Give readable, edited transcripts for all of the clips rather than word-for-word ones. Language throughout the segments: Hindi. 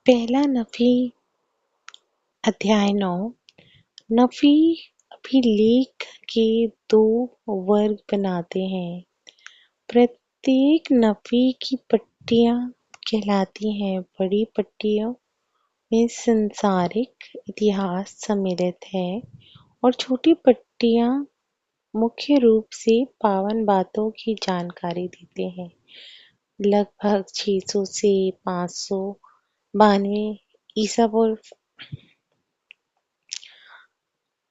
पहला नफी अध्याय 9। नफी अभिलेख के दो वर्ग बनाते हैं। प्रत्येक नफी की पट्टियां कहलाती हैं। बड़ी पट्टियों में सांसारिक इतिहास सम्मिलित है और छोटी पट्टियां मुख्य रूप से पावन बातों की जानकारी देते हैं। लगभग 600 से 592 ईसा पूर्व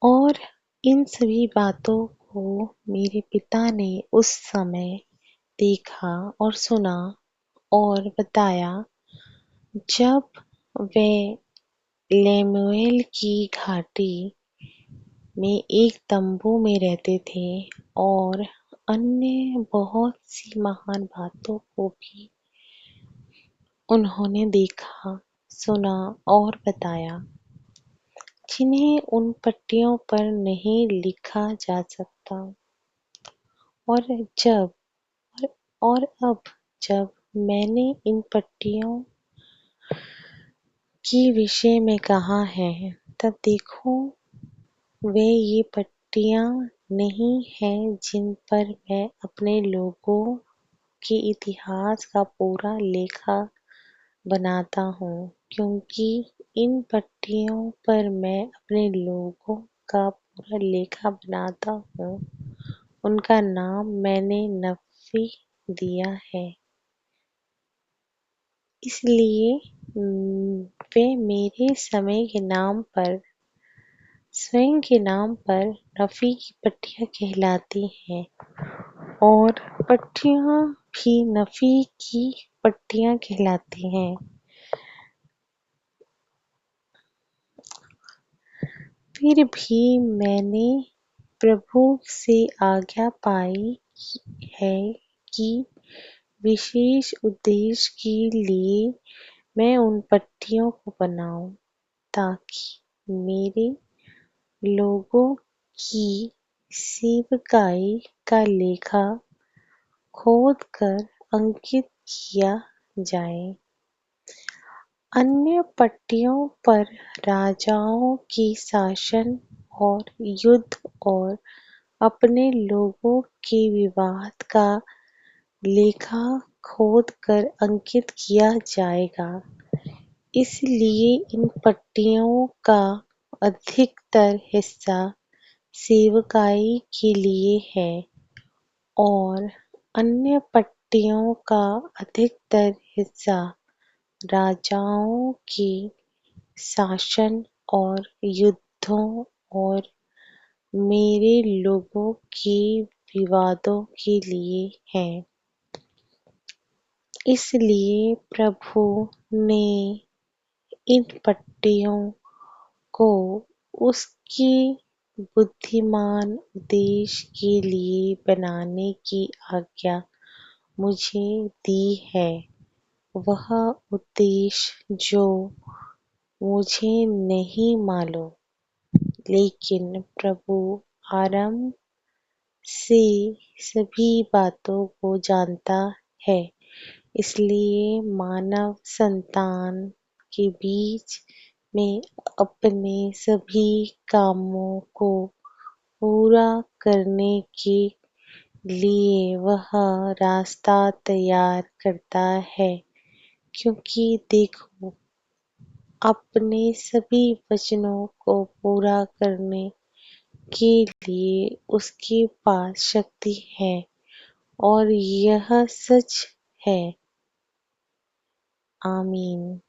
और इन सभी बातों को मेरे पिता ने उस समय देखा और सुना और बताया जब वे लेमुएल की घाटी में एक तंबू में रहते थे, और अन्य बहुत सी महान बातों को भी उन्होंने देखा, सुना और बताया, जिन्हें उन पट्टियों पर नहीं लिखा जा सकता। और अब जब मैंने इन पट्टियों के विषय में कहा है, तब देखो, वे ये पट्टियां नहीं हैं जिन पर मैं अपने लोगों के इतिहास का पूरा लेखा बनाता हूँ, क्योंकि इन पट्टियों पर मैं अपने लोगों का पूरा लेखा बनाता हूँ। उनका नाम मैंने नफी दिया है, इसलिए वे मेरे स्वयं के नाम पर नफी की पट्टियां कहलाती हैं, और पट्टियां भी नफी की पट्टियां कहलाती हैं। फिर भी मैंने प्रभु से आज्ञा पाई है कि विशेष उद्देश्य के लिए मैं उन पट्टियों को बनाऊं, ताकि मेरे लोगों की सेवकाई का लेखा खोद कर अंकित किया जाए। अन्य पट्टियों पर राजाओं के शासन और युद्ध और अपने लोगों के विवाद का लेखा खोद कर अंकित किया जाएगा। इसलिए इन पट्टियों का अधिकतर हिस्सा सेवकाई के लिए है, और अन्य पट्टियों का अधिकतर हिस्सा राजाओं के शासन और युद्धों और मेरे लोगों के विवादों के लिए है। इसलिए प्रभु ने इन पट्टियों को उसके बुद्धिमान उद्देश्य के लिए बनाने की आज्ञा मुझे दी है। वह उद्देश्य जो मुझे नहीं मालूम, लेकिन प्रभु आरंभ से सभी बातों को जानता है। इसलिए मानव संतान के बीच में अपने सभी कामों को पूरा करने के लिए वह रास्ता तैयार करता है, क्योंकि देखो, अपने सभी वचनों को पूरा करने के लिए उसके पास शक्ति है, और यह सच है। आमीन।